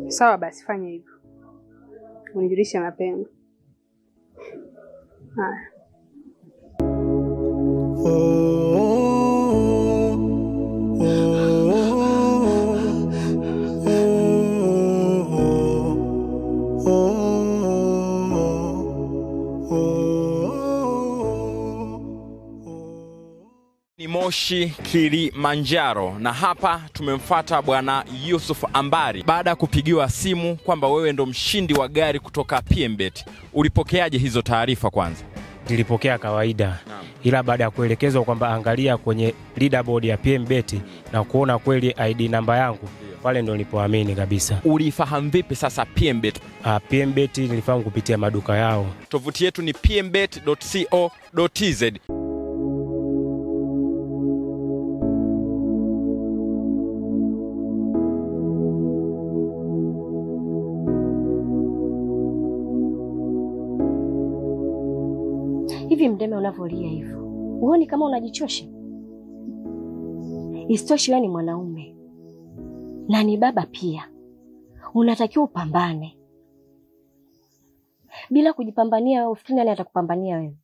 Sawa basi, fanya hivyo. Unijulishe mapema. Haya. Ni Moshi, Kilimanjaro, na hapa tumemfuata bwana Yusuf Ambari baada ya kupigiwa simu kwamba wewe ndo mshindi wa gari kutoka PMBet. Ulipokeaje hizo taarifa kwanza? Nilipokea kawaida. Ila baada ya kuelekezwa kwamba angalia kwenye leaderboard ya PMBet na kuona kweli ID namba yangu, pale ndo nilipoamini kabisa. Ulifahamu vipi sasa PMBet? PMBet nilifahamu kupitia maduka yao. Tovuti yetu ni pmbet.co.tz. Hivi Mdeme unavolia hivyo, huoni kama unajichosha? Isitoshe wewe ni mwanaume na ni baba pia. Unatakiwa upambane. Bila kujipambania wewe, ufikiri nani atakupambania wewe?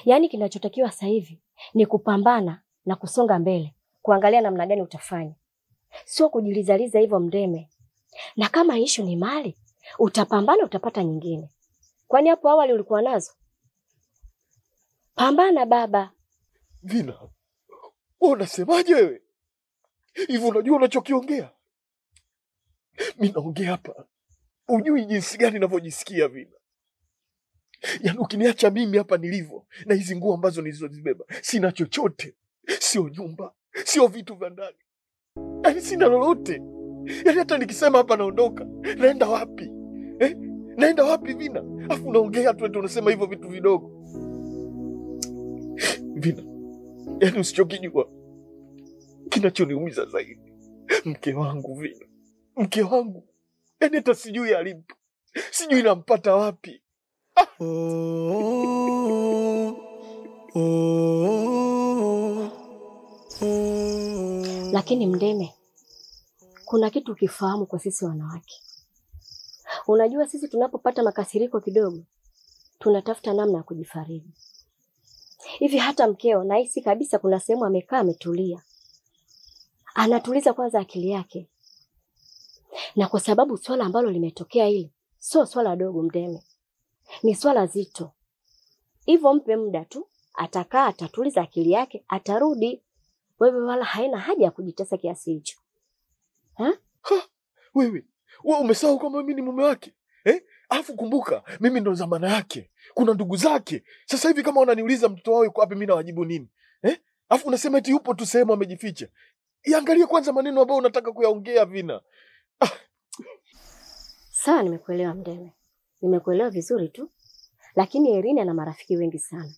Yaani kinachotakiwa sasa hivi ni kupambana na kusonga mbele, kuangalia namna gani utafanya. Sio kujilizaliza hivyo Mdeme. Na kama issue ni mali, utapambana utapata nyingine. Kwani hapo awali ulikuwa nazo? Pambana baba. Vina, wewe unasemaje wewe? Hivi unajua unachokiongea? Mimi naongea hapa. Unajui jinsi gani ninavyojisikia Vina. Yaani ukiniacha mimi hapa nilivyo na hizi nguo ambazo nilizozibeba, sina chochote. Sio nyumba, sio vitu vya ndani. Yaani sina lolote. Yaani hata nikisema hapa naondoka, naenda wapi? Naenda wapi Vina? Afu unaongea tu eti unasema hivyo vitu vidogo. Vina, yaani usichokijua kinachoniumiza zaidi, mke wangu Vina. Mke wangu. Yaani hata sijui alipo. Sijui nampata wapi. Lakini Mdeme, kuna kitu ukifahamu kwa sisi wanawake. Unajua sisi tunapopata makasiriko kidogo, tunatafuta namna ya kujifariji. Hivi hata mkeo nahisi kabisa kuna sehemu amekaa ametulia. Anatuliza kwanza akili yake. Na kwa sababu swala ambalo limetokea hili, sio swala dogo Mdeme. Ni swala zito. Hivyo mpe muda tu, atakaa atatuliza akili yake, atarudi. Wewe wala haina haja ya kujitesa kiasi hicho. Wewe umesahau kwamba mimi ni mume wake? Alafu kumbuka, mimi ndo zamana yake. Kuna ndugu zake. Sasa hivi kama wananiuliza mtoto wao yuko wapi, mimi nawajibu nini? Alafu unasema eti yupo tu sehemu amejificha. Iangalie kwanza maneno ambayo unataka kuyaongea Vina. Sawa, nimekuelewa Mdeme. Nimekuelewa vizuri tu. Lakini Irene ana marafiki wengi sana.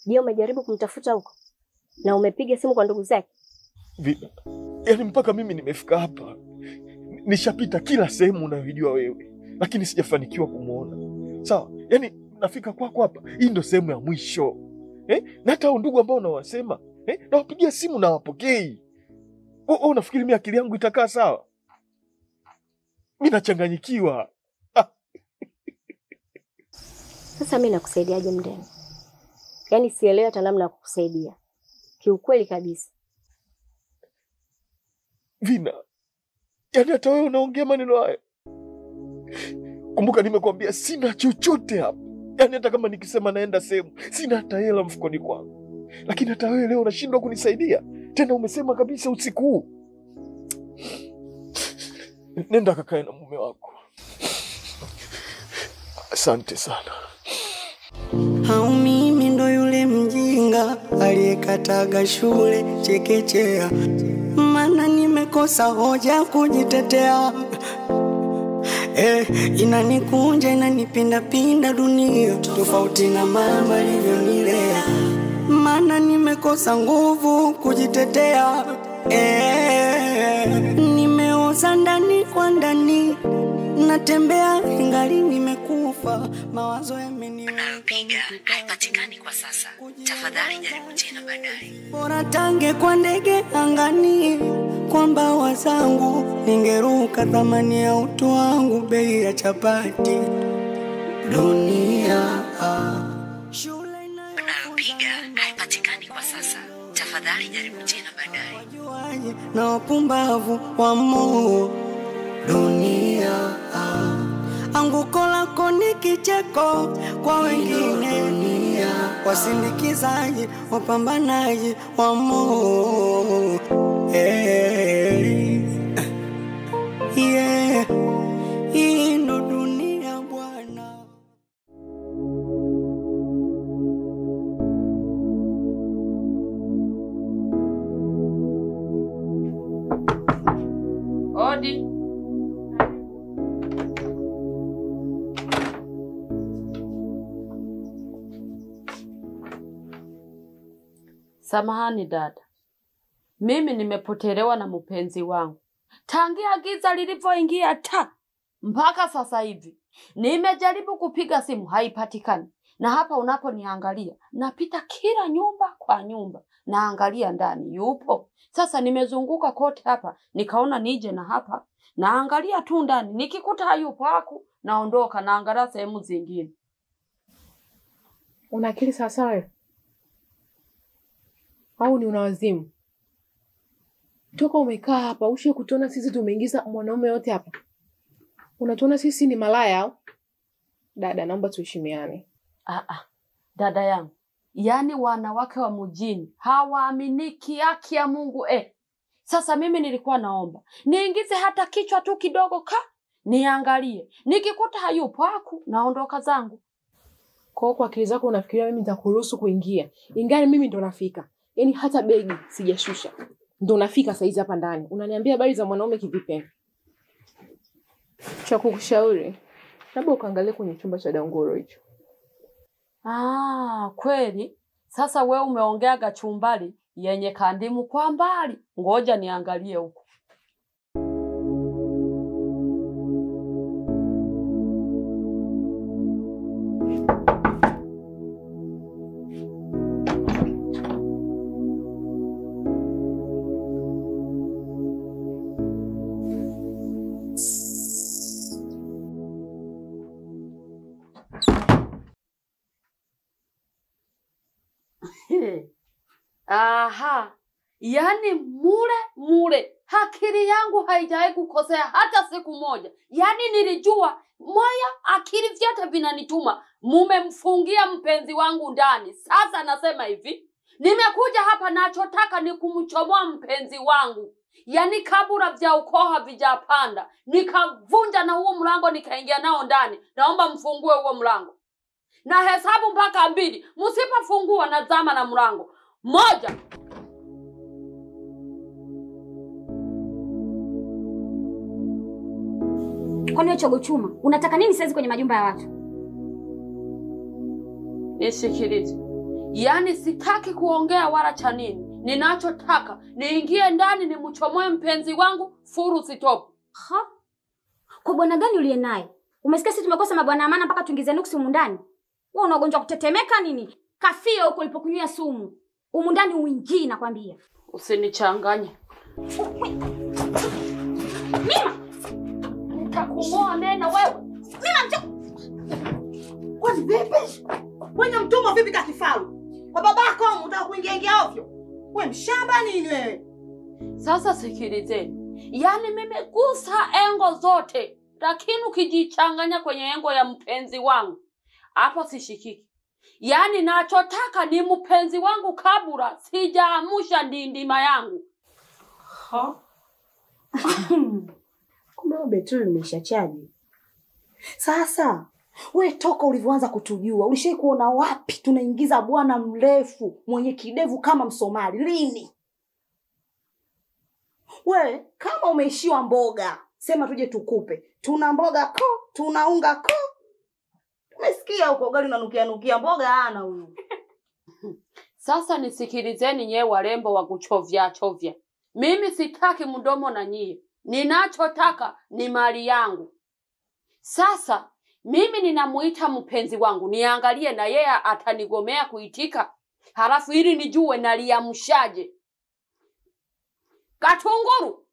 Je, umejaribu kumtafuta huko? Na umepiga simu kwa ndugu zake? Vina, yaani mpaka mimi nimefika hapa. Nishapita kila sehemu unayojua wewe, lakini sijafanikiwa kumuona. Sawa? Yaani nafika kwako hapa, hii ndo sehemu ya mwisho. Na hata ndugu ambao unawasema, nawapigia simu na hawapokei. Unafikiri mimi akili yangu itakaa sawa? Mimi nachanganyikiwa. Sasa mimi nakusaidiaje Mdeme? Yaani sielewi hata namna ya kukusaidia. Kiukweli kabisa. Vina, yaani hata wewe unaongea maneno haya. Kumbuka nimekwambia sina chochote hapa. Yaani hata kama nikisema naenda sehemu, sina hata hela mfukoni kwangu. Lakini hata wewe leo unashindwa kunisaidia. Tena umesema kabisa usiku huu. Nenda kakae na mume wako. Asante sana. Au mimi ndo yule mjinga aliyekataga shule chekechea, maana nimekosa hoja kujitetea. Inanikunja inanipinda pinda dunia, tofauti na mama alivyonilea, maana nimekosa nguvu kujitetea. Nimeoza ndani kwa ndani, natembea ingali nimekufa, mawazo yameniweka. Unayopiga haipatikani kwa sasa. Tafadhali jaribu tena baadaye. Bora tange kwa ndege angani, kwa mbawa zangu ningeruka, thamani ya utu wangu bei ya chapati. Dunia Unayopiga haipatikani kwa sasa. Tafadhali jaribu tena baadaye. na wapumbavu wa moo. Dunia anguko lako ni kicheko kwa wengine. Dunia wasindikizaji, wapambanaji wa moo. Hey. Yeah. Hii ndo dunia bwana. Odi. Samahani dada, mimi nimepotelewa na mpenzi wangu tangia giza lilivyoingia mpaka sasa hivi. Nimejaribu kupiga simu haipatikani, na hapa unaponiangalia napita kila nyumba kwa nyumba naangalia ndani yupo. Sasa nimezunguka kote hapa, nikaona nije na hapa naangalia tu ndani, nikikuta hayupo haku naondoka naangalia sehemu zingine. Una akili sawa wewe? Au ni unawazimu? Toka umekaa hapa ushe kutuona sisi tumeingiza mwanaume yote hapa. Unatuona sisi ni malaya au? Dada, naomba tuheshimiane. Dada yangu, yani wanawake wa mjini hawaaminiki haki ya Mungu. Sasa mimi nilikuwa naomba niingize hata kichwa tu kidogo niangalie, nikikuta hayupo haku naondoka zangu. Kwa akili zako unafikiria mimi nitakuruhusu kuingia? Ingali mimi ndo nafika. Yaani hata begi sijashusha. Ndo nafika saizi hapa ndani. Unaniambia habari za mwanaume kivipi? Cha kukushauri, labda ukaangalie kwenye chumba cha Dangoro hicho. Kweli? Sasa wewe umeongea gachumbali yenye kandimu kwa mbali. Ngoja niangalie huko. Yani mule akili yangu haijawahi kukosea hata siku moja. Yani nilijua moya akili vyote vinanituma mumemfungia mpenzi wangu ndani. Sasa nasema hivi, nimekuja hapa nachotaka ni kumchomoa mpenzi wangu. Yani kabura vya ukoha vijapanda, nikavunja na huo mlango nikaingia nao ndani. Naomba mfungue huo mlango. Na hesabu mpaka 2. Msipofungua nazama na mlango. 1. Kwani wewe chogo chuma, unataka nini saizi kwenye majumba ya watu? Nisikilize. Yani sitaki kuongea wala cha nini. Ninachotaka niingie ndani nimchomoe mpenzi wangu furu stop. Kwa bwana gani uliye naye? Umesikia sisi tumekosa mabwana amana mpaka tuingize nuksi humu ndani? Wewe una ugonjwa kutetemeka nini? Kafia huko ulipokunywa sumu. Humu ndani uingii nakwambia. Usinichanganye. Mima! Nitakumoa nena wewe. Mima Kwa vipi? Wewe mtumwa vipi kakifaru? Kwa babako unataka kuingia ovyo? Wewe mshamba nini wewe? Sasa sikilizeni. Yani nimegusa engo zote, lakini ukijichanganya kwenye engo ya mpenzi wangu, hapo sishikiki. Yani nachotaka ni mpenzi wangu kabura sijaamusha ndindima yangu. Kumbe betri imeshachaji. Sasa we toka ulivyoanza kutujua, ulishai kuona wapi tunaingiza bwana mrefu mwenye kidevu kama Msomali? Lini? We kama umeishiwa mboga, sema tuje tukupe. Tuna mboga tuna unga Umesikia huko gari unanukia mboga hana huyu. Sasa nisikilizeni nyewe warembo wa kuchovya. Mimi sitaki mdomo na nyie. Ninachotaka ni mali yangu. Sasa mimi ninamuita mpenzi wangu, niangalie na yeye atanigomea kuitika. Halafu ili nijue naliamshaje. Katunguru.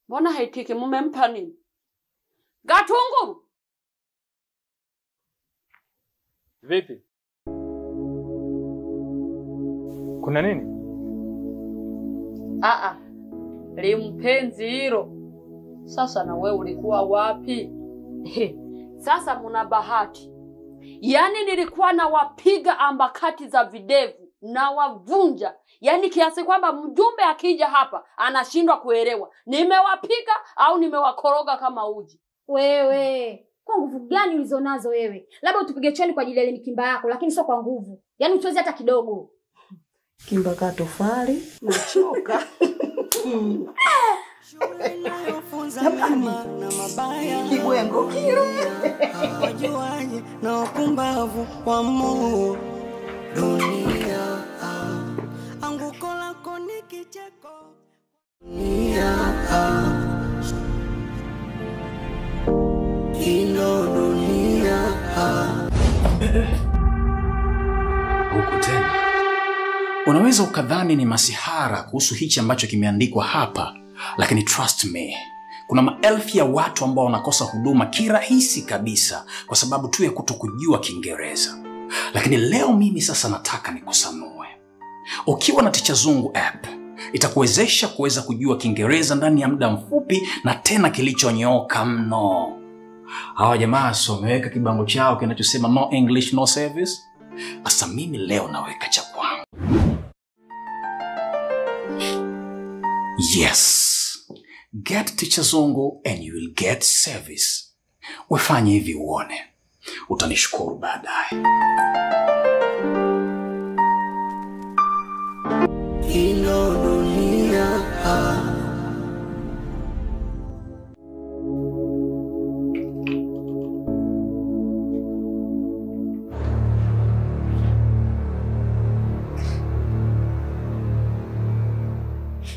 Mbona haitiki, mumempa nini? Katunguru. Vipi? Kuna nini? Limpenzi hilo. Sasa na wewe ulikuwa wapi? Sasa muna bahati. Yaani nilikuwa na wapiga ambakati za videvu na wavunja. Yaani kiasi kwamba mjumbe akija hapa anashindwa kuelewa. Nimewapiga au nimewakoroga kama uji. Wewe, kwa nguvu gani ulizonazo wewe? Labda utupige choni kwa ajili ya mikimba yako, lakini sio kwa nguvu. Yaani utuwezi hata kidogo. Kimba ka tofali, nachoka. Kibwengo kile wajuaje na wapumbavu wa Mungu dunia anguko lako ni kicheko dunia ino dunia huku tena. Unaweza ukadhani ni masihara kuhusu hichi ambacho kimeandikwa hapa, lakini trust me, kuna maelfu ya watu ambao wanakosa huduma kirahisi kabisa kwa sababu tu ya kutokujua Kiingereza. Lakini leo mimi sasa nataka nikusanue. Ukiwa na Ticha Zungu app, itakuwezesha kuweza kujua Kiingereza ndani ya muda mfupi na tena kilichonyooka mno. Hawa jamaa wameweka kibango chao kinachosema no English no service. Asa mimi leo naweka cha kwangu. Yes. Get Ticha Zungu and you will get service. Wefanye hivi uone. Utanishukuru baadaye. ino dunia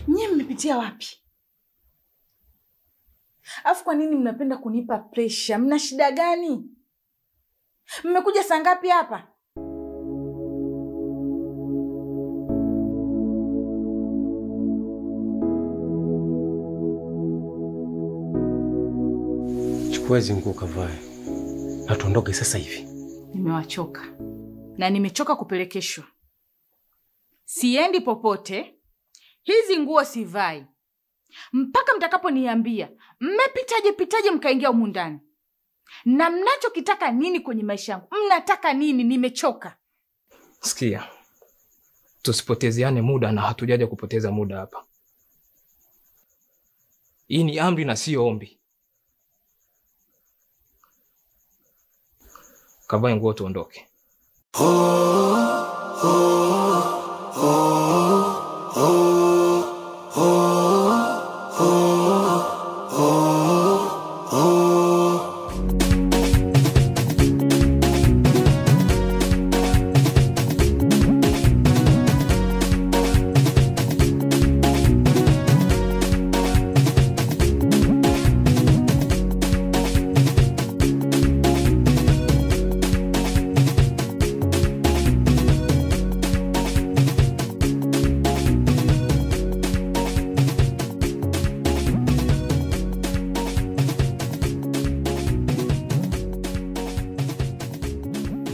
Nyie mmepitia wapi? Afu kwa nini mnapenda kunipa pressure? Mna shida gani? Mmekuja saa ngapi hapa? Chukua hizi nguo kavae. Na tuondoke sasa hivi. Nimewachoka. Na nimechoka kupelekeshwa. Siendi popote. Hizi nguo sivai. Mpaka mtakaponiambia mmepitaje mkaingia humu ndani. Na mnachokitaka nini kwenye maisha yangu? Mnataka nini? Nimechoka. Sikia. Tusipotezeane muda na hatujaja kupoteza muda hapa. Hii ni amri na sio ombi. Kavae nguo tuondoke.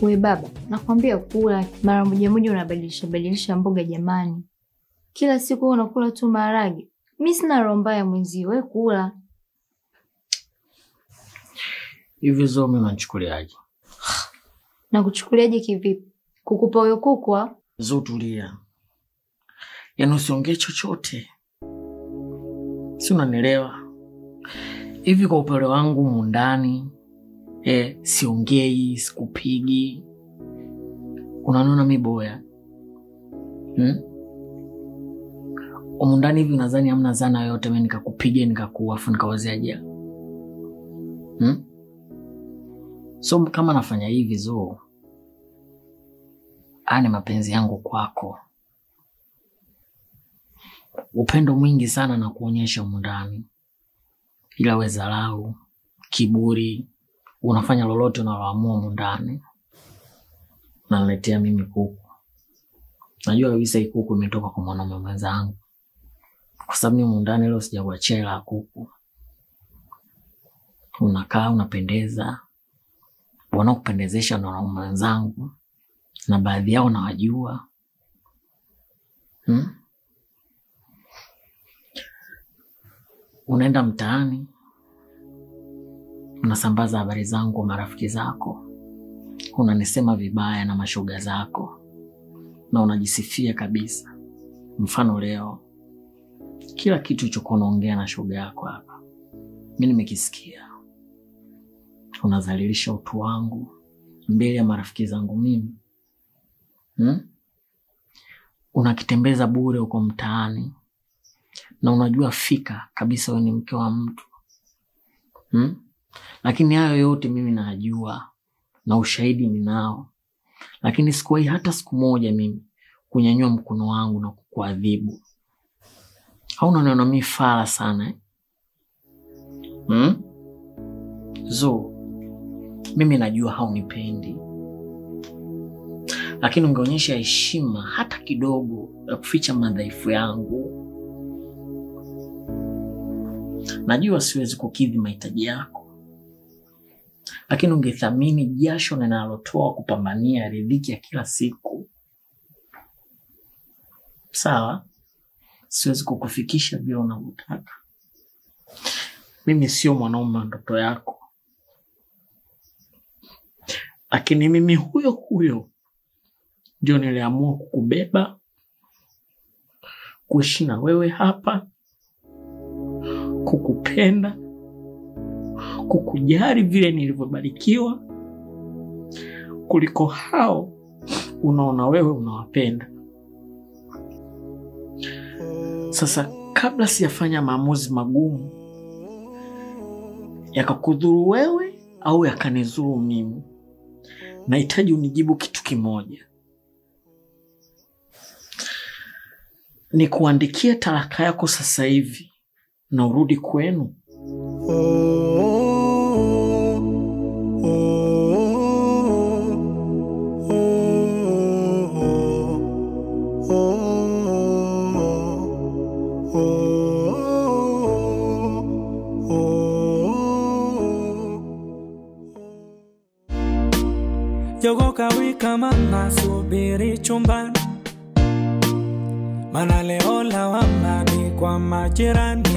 We baba, nakwambia kula mara moja unabadilisha mboga jamani. Kila siku unakula tu maharage. Mimi sina roho mbaya mwenzi, wewe kula. Hivi zo mimi nachukuliaje? Na kuchukuliaje kivipi? Kukupa huyo kukwa? Zo tulia. Yaani usiongee chochote. Si unanielewa? Hivi kwa upole wangu mundani siongei, sikupigi. Unaniona mimi boya? Umundani hivi unadhani hamna zana yote mimi nikakupiga nikakuafu nikawaziaje? So kama nafanya hivi zo, ani mapenzi yangu kwako. Upendo mwingi sana na kuonyesha umundani. Ila we dharau, kiburi, unafanya lolote unaloamua humu ndani. Naletea mimi kuku. Najua kabisa hii kuku imetoka kwa mwanaume mwenzangu. Kwa sababu mimi humu ndani leo sijakuachia hela kuku. Unakaa unapendeza. Wanakupendezesha na wanaume wenzangu. Na baadhi yao nawajua. Unaenda mtaani, unasambaza habari zangu kwa marafiki zako, unanisema vibaya na mashoga zako, na unajisifia kabisa. Mfano leo, kila kitu ulichokuwa unaongea na shoga yako hapa, mimi nimekisikia. Unadhalilisha utu wangu mbele ya marafiki zangu mimi. Unakitembeza bure huko mtaani. Na unajua fika kabisa wewe ni mke wa mtu. Lakini hayo yote mimi najua na ushahidi ninao. Lakini sikuwahi hata siku moja mimi kunyanyua mkono wangu na kukuadhibu. Hauna neno mimi fala sana. Zo, mimi najua haunipendi. Lakini ungeonyesha heshima hata kidogo ya kuficha madhaifu yangu. Najua siwezi kukidhi mahitaji yako. Lakini ungethamini jasho ninalotoa kupambania riziki ya kila siku. Sawa? Siwezi kukufikisha vile unavyotaka. Mimi sio mwanaume wa ndoto yako. Lakini mimi huyo ndio niliamua kukubeba, kuishi na wewe hapa, kukupenda, kukujali vile nilivyobarikiwa, kuliko hao unaona wewe unawapenda. Sasa kabla sijafanya maamuzi magumu yakakudhuru wewe au yakanizuru mimi, nahitaji unijibu kitu kimoja. Ni kuandikia talaka yako sasa hivi na urudi kwenu? Jogo kawika mama subiri chumbani, mana leo lawama ni kwa majirani.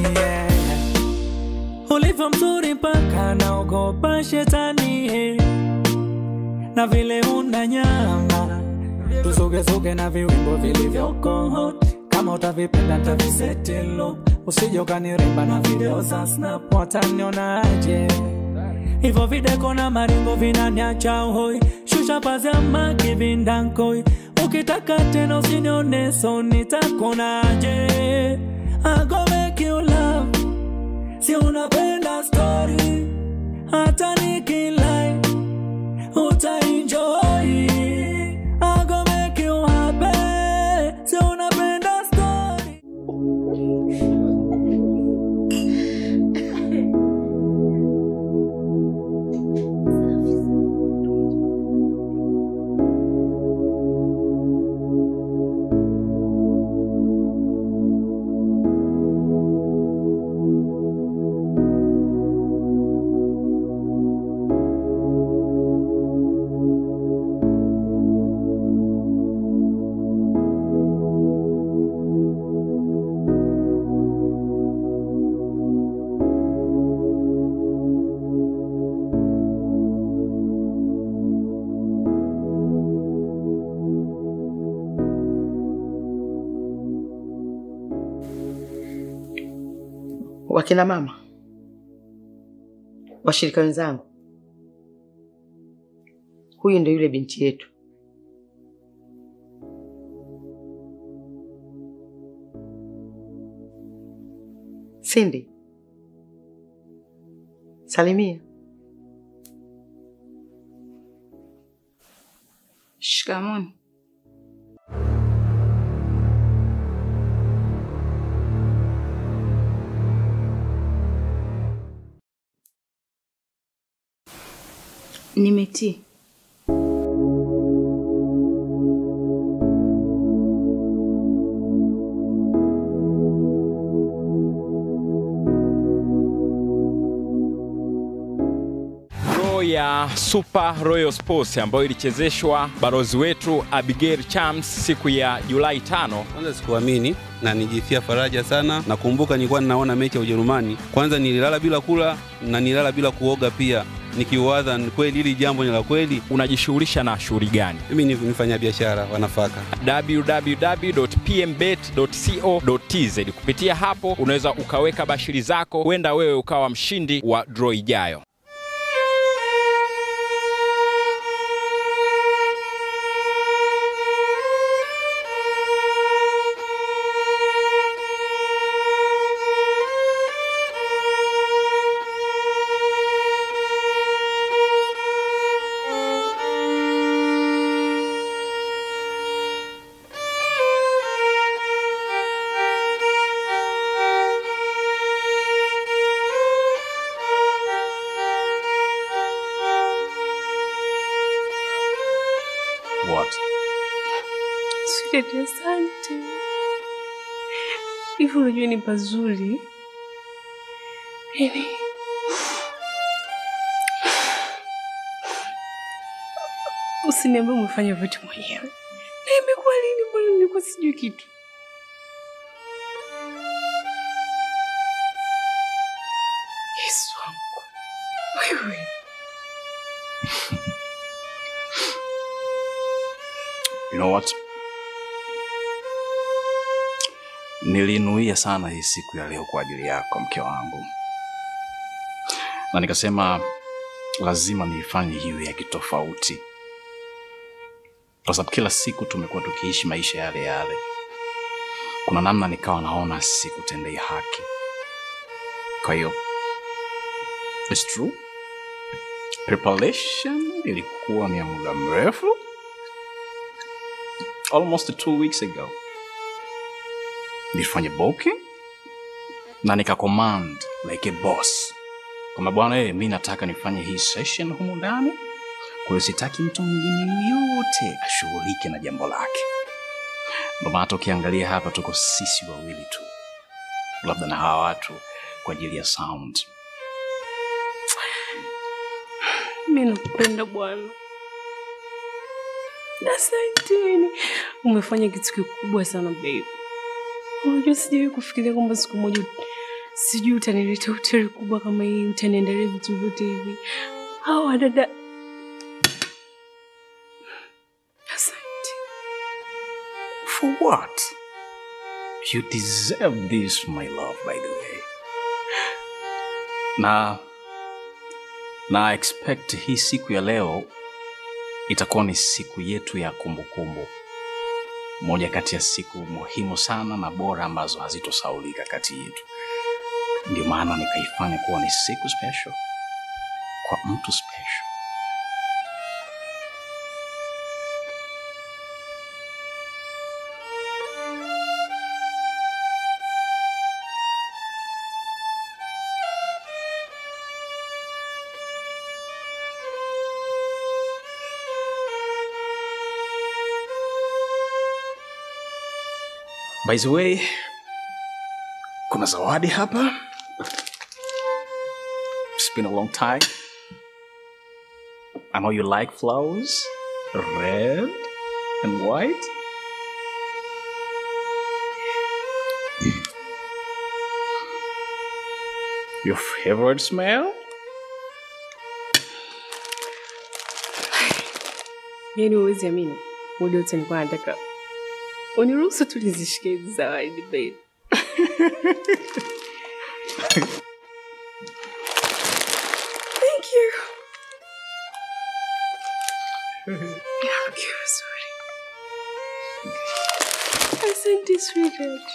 Ulivyo mzuri mpaka naogopa shetani, na vile una nyama tusuge na viwimbo vilivyoko hot. Kama utavipenda nitavisetelo, usije ukaniremba na video za snap, watanionaje? Hivyo videko na maringo vinaniacha hoi, shusha pazia maki vindankoi. Ukitaka tena usinione so nitakuonaje? I go make you love, si unapenda story, hata nikilai utaenjoy. I go make you happy, si unapenda story. Wakina mama, washirika wenzangu, huyu ndio yule binti yetu. Cindy, salimia. Shikamoo. Nimetii. Ya Super Royal Sports ambayo ilichezeshwa barozi wetu Abigail Chams siku ya Julai 5. Kwanza sikuamini na nijisikia faraja sana. Nakumbuka nilikuwa ninaona mechi ya Ujerumani. Kwanza nililala bila kula na nililala bila kuoga pia. Nikiwaza ni kweli hili jambo ni la kweli. Unajishughulisha na shughuli gani? Mimi ni mfanya biashara wa nafaka. www.pmbet.co.tz. Kupitia hapo unaweza ukaweka bashiri zako, huenda wewe ukawa mshindi wa draw ijayo. Sweetie, asante. Hivi unajua ni pazuri? Yaani usiniambie umefanya vitu mwenyewe. Na imekuwa lini bwana, nilikuwa sijui kitu. Yesu wangu. Wewe. You know what? Nilinuia sana hii siku ya leo kwa ajili yako mke wangu. Na nikasema lazima niifanye hiyo ya kitofauti. Kwa sababu kila siku tumekuwa tukiishi maisha yale yale. Kuna namna nikawa naona sikutendei haki. Kwa hiyo it's true. Preparation ilikuwa ni ya muda mrefu. Almost 2 weeks ago. Nilifanya booking na nika command like a boss. Kama bwana mimi nataka nifanye hii session humu ndani. Kwa hiyo sitaki mtu mwingine yote ashughulike na jambo lake. Ndio maana ukiangalia hapa tuko sisi wawili tu. Labda na hawa watu kwa ajili ya sound. Mimi nakupenda bwana. Asante. Umefanya kitu kikubwa sana babe. Unajua sijawahi kufikiria kwamba siku moja sijui utanileta hoteli kubwa kama hii, utaniendelea vitu vyote hivi. Hawa dada. Asante. For what? You deserve this, my love, by the way. Na expect hii siku ya leo itakuwa ni siku yetu ya kumbukumbu. Moja kati ya siku muhimu sana na bora ambazo hazitosahaulika kati yetu. Ndio maana nikaifanya kuwa ni siku special kwa mtu special. By the way, kuna zawadi hapa. It's been a long time. I know you like flowers, red and white. Your favorite smell? Yaani uwezi amini. Muda wote nilikuwa nataka uniruhusu tu nizishike hizi zawadi babe. Thank you. Okay, sorry. Asante sweetheart.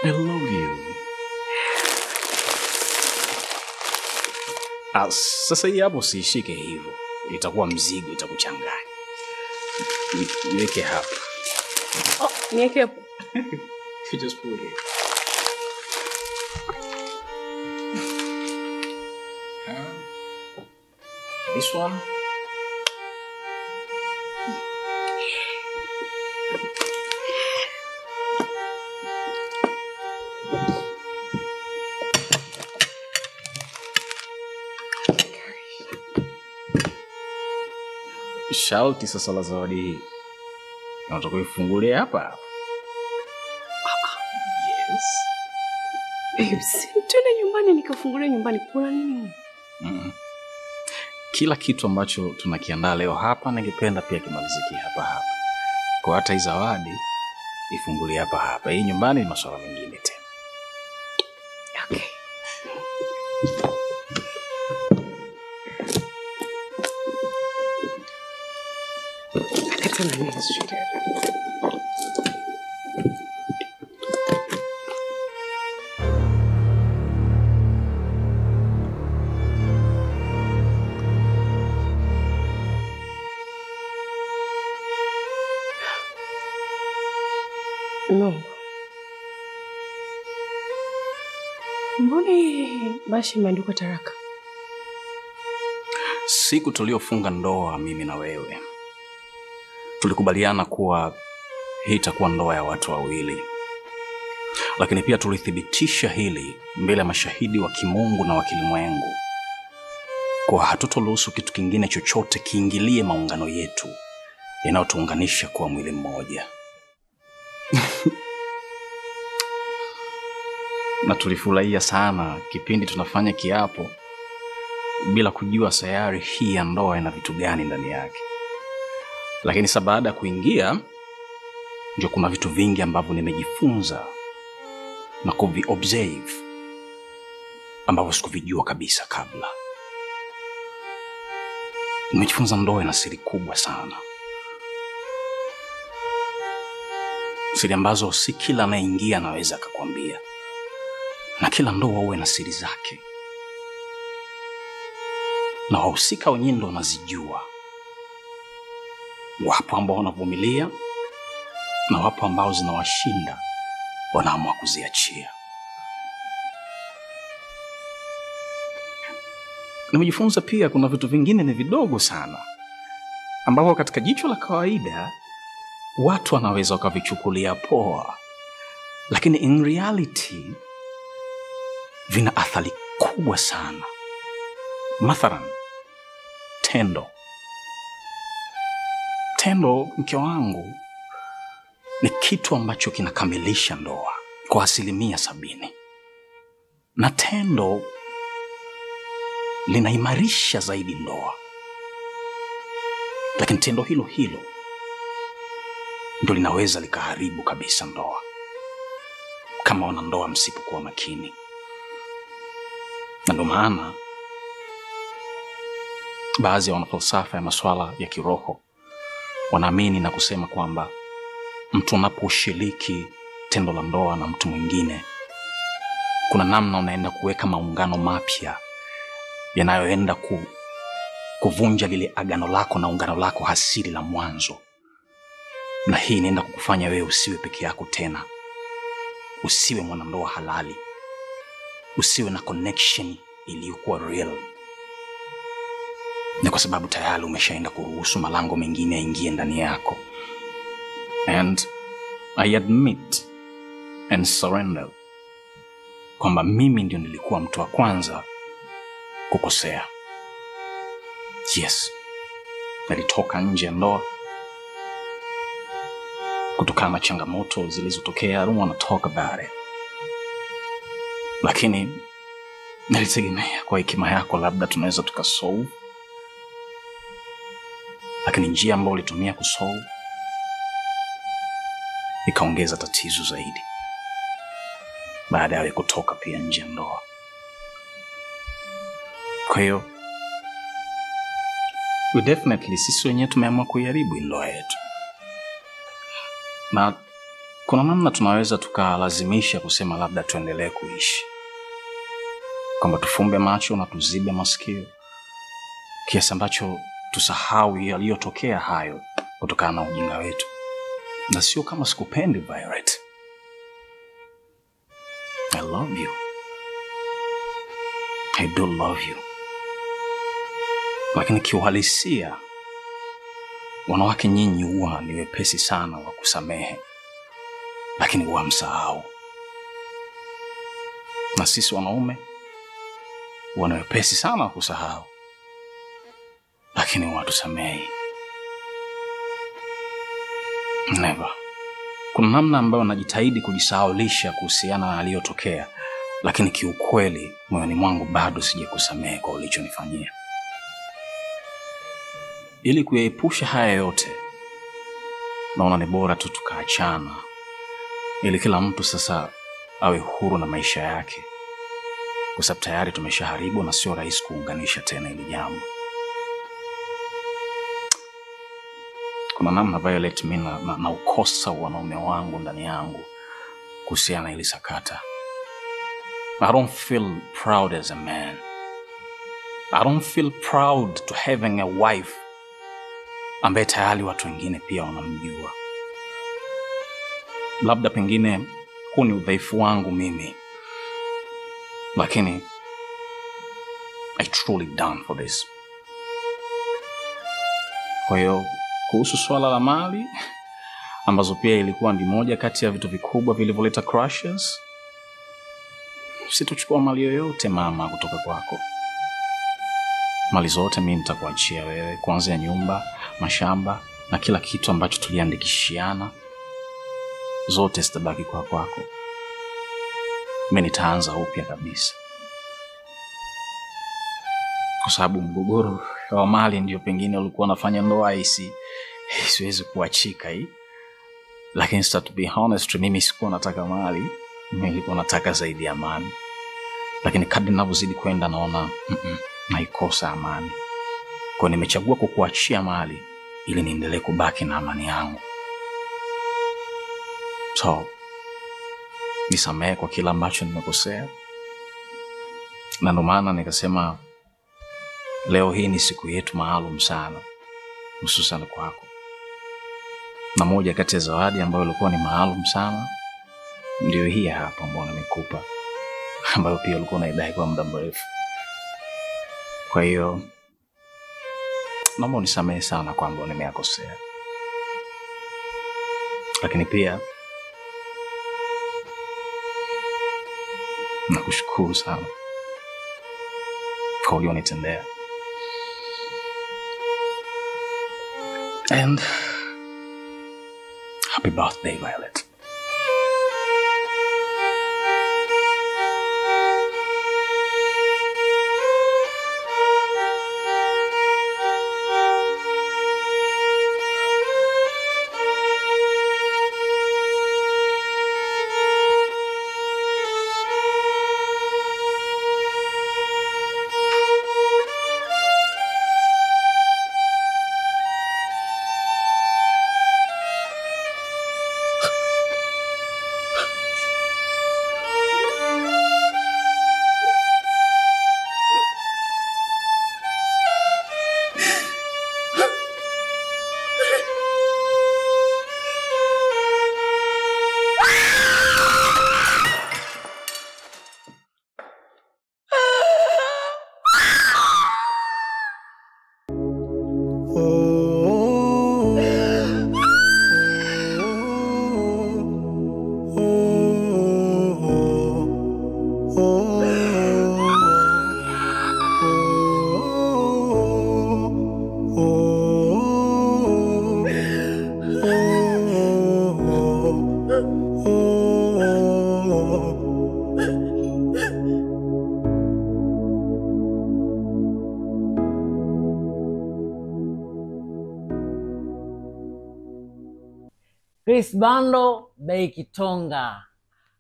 I love you. Sasa hii hapo siishike hivyo. Itakuwa mzigo, itakuchanganya. Niweke hapa. Oh, niweke hapo. You just put it. this one. Shauti sasa la zawadi hii. Unataka kuifungulia hapa? Yes. Babes, tuende nyumbani nikafungulia nyumbani. Kuna nini? Kila kitu ambacho tunakiandaa leo hapa ningependa pia kimaliziki hapa hapa. Kwa hata hii zawadi ifungulie hapa hapa. Hii nyumbani ni masuala mengine tena. Okay. Akatana nini sweetheart? No. Mbona bashi imeandikwa taraka? Siku tuliofunga ndoa mimi na wewe, tulikubaliana kuwa hii itakuwa ndoa ya watu wawili. Lakini pia tulithibitisha hili mbele ya mashahidi wa kimungu na wa kilimwengu, kwa hatutoruhusu kitu kingine chochote kiingilie maungano yetu yanayotuunganisha kuwa mwili mmoja. Na tulifurahia sana kipindi tunafanya kiapo bila kujua sayari hii ya ndoa ina vitu gani ndani yake. Lakini sasa baada ya kuingia ndio kuna vitu vingi ambavyo nimejifunza na kuvi-observe ambavyo sikuvijua kabisa kabla. Nimejifunza ndoa ina siri kubwa sana. Siri ambazo si kila anayeingia anaweza akakwambia. Na kila ndoa huwa na siri zake. Na wahusika wenyewe ndio wanazijua. Wapo ambao wanavumilia na wapo ambao zinawashinda wanaamua kuziachia. Nimejifunza pia kuna vitu vingine ni vidogo sana ambavyo katika jicho la kawaida watu wanaweza wakavichukulia poa, lakini in reality vina athari kubwa sana. Mathalan, tendo mke wangu ni kitu ambacho kinakamilisha ndoa kwa 70%. Na tendo linaimarisha zaidi ndoa. Lakini tendo hilo hilo ndio linaweza likaharibu kabisa ndoa kama wanandoa msipokuwa makini. Na ndio maana baadhi ya wanafalsafa ya masuala ya kiroho wanaamini na kusema kwamba mtu anaposhiriki tendo la ndoa na mtu mwingine, kuna namna unaenda kuweka maungano mapya yanayoenda kuvunja lile agano lako na ungano lako hasili la mwanzo. Na hii inaenda kukufanya wewe usiwe peke yako tena. Usiwe mwanandoa halali. Usiwe na connection iliyokuwa real. Ni kwa sababu tayari umeshaenda kuruhusu malango mengine yaingie ndani yako. And I admit and surrender kwamba mimi ndio nilikuwa mtu wa kwanza kukosea. Yes, nilitoka nje ya ndoa kutokana na changamoto zilizotokea. I don't want to talk about it. Lakini nilitegemea kwa hekima yako labda tunaweza tukasolve. Lakini njia ambayo ulitumia kusolve ikaongeza tatizo zaidi baada ya kutoka pia nje ya ndoa. Kwa hiyo definitely sisi wenyewe tumeamua kuiharibu ndoa yetu. Na kuna namna tunaweza tukalazimisha kusema labda tuendelee kuishi, kwamba tufumbe macho na tuzibe masikio kiasi ambacho tusahau yaliyotokea hayo kutokana na ujinga wetu. Na sio kama sikupendi, Violet. I love you. I do love you. Lakini kiuhalisia wanawake nyinyi huwa ni wepesi sana wa kusamehe, lakini huwa msahau. Na sisi wanaume huwa ni wepesi sana wa kusahau, lakini huwa tusamehe. Never. Kuna namna ambayo najitahidi kujisahaulisha kuhusiana na aliyotokea, lakini kiukweli moyoni mwangu bado sijakusamehe kwa ulichonifanyia. Ili kuyaepusha haya yote, naona ni bora tu tukaachana, ili kila mtu sasa awe huru na maisha yake, kwa sababu tayari tumeshaharibu na sio rahisi kuunganisha tena hili jambo. Kuna namna Violet mimi na ukosa wanaume wangu ndani yangu kuhusiana na hili sakata. I don't feel proud as a man. I don't feel proud to having a wife ambaye tayari watu wengine pia wanamjua. Labda pengine huu ni udhaifu wangu mimi, lakini I truly done for this. Kwa hiyo kuhusu swala la mali, ambazo pia ilikuwa ni moja kati ya vitu vikubwa vilivyoleta crushes, sitochukua mali yoyote mama kutoka kwako. Mali zote mimi nitakuachia wewe, kuanzia nyumba, mashamba na kila kitu ambacho tuliandikishiana, zote zitabaki kwa kwako. Mimi nitaanza upya kabisa, kwa sababu mgogoro wa mali ndio pengine ulikuwa unafanya ndoa siwezi kuachika hii. Lakini to be honest, mimi sikuwa nataka mali, mimi nilikuwa nataka zaidi ya amani. Lakini kadri ninavyozidi kwenda naona naikosa amani. Kwa nimechagua kukuachia mali ili niendelee kubaki na amani yangu. So, nisamehe kwa kila ambacho nimekosea. Na ndio maana nikasema leo hii ni siku yetu maalum sana, hususan kwako. Na moja kati ya zawadi ambayo ilikuwa ni maalum sana ndio hii hapa ambayo nimekupa, ambayo pia ulikuwa unaidai kwa muda mrefu. Kwa hiyo naomba unisamehe sana kwamba nimeyakosea. Lakini pia nakushukuru sana kwa ulionitendea. And happy birthday, Violet. Chris Bando bei Kitonga.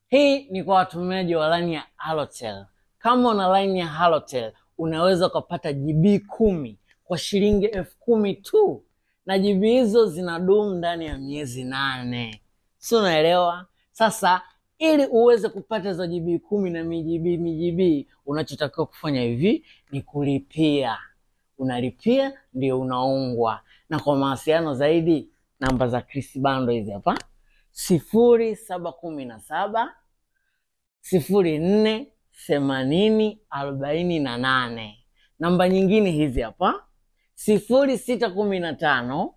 Hii ni kwa watumiaji wa line ya Halotel. Kama una line ya Halotel, unaweza kupata GB 10 kwa shilingi 10,000 tu. Na GB hizo zinadumu ndani ya miezi 8. Si unaelewa? Sasa ili uweze kupata hizo GB 10 na MGB, unachotakiwa kufanya hivi ni kulipia. Unalipia ndio unaungwa. Na kwa mawasiliano zaidi, namba za Chris Bando hizi hapa: 0717 04 80 48. Namba nyingine hizi hapa: 0615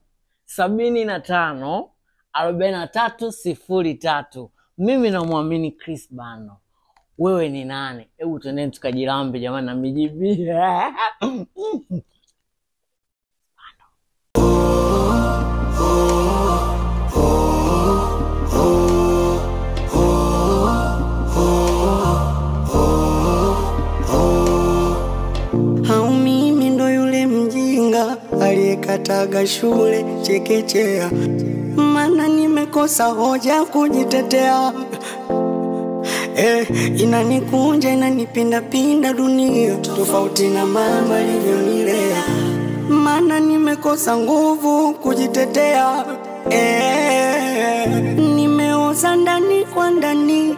75 4303. Mimi namwamini Chris Bano. Wewe ni nani? Hebu twendeni tukajilambe jamani na mijibia. Hau mimi ndo yule mjinga aliyekataga shule chekechea, maana nimekosa hoja kujitetea. Inanikunja inanipinda pinda dunia, tofauti na mama alivyonilea, maana nimekosa nguvu kujitetea. Nimeoza ndani kwa ndani,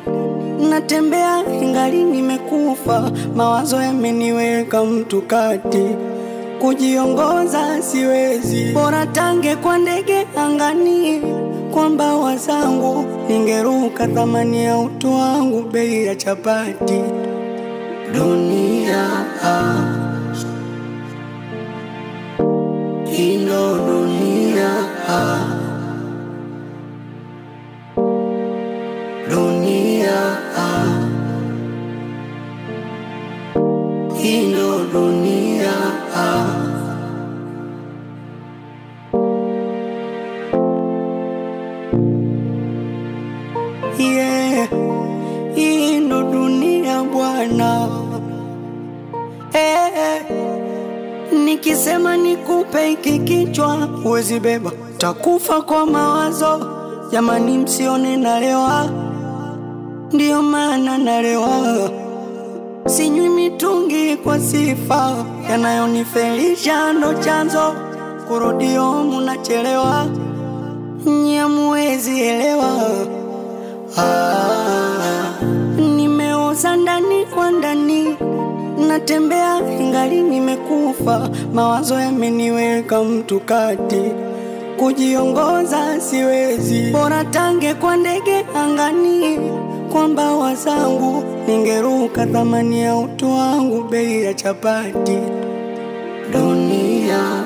natembea ingali nimekufa, mawazo yameniweka mtu kati, kujiongoza siwezi, bora tange kwa ndege angani, kwa mbawa zangu ningeruka, thamani ya utu wangu bei ya chapati. Dunia ino dunia, dunia ino dunia. Yeah, ino dunia bwana. Nikisema nikupe hiki kichwa huwezi beba, takufa kwa mawazo. Jamani msione nalewa, ndio maana nalewa. Sinywi mitungi kwa sifa, yanayonifelisha ndo chanzo, kurudi home nachelewa, nyamuwezi elewa. Nimeoza ndani kwa ndani, natembea ingali nimekufa, mawazo yameniweka mtu kati, kujiongoza siwezi, bora tange kwa ndege angani, kwa mbawa zangu ningeruka, thamani ya utu wangu bei ya chapati. Dunia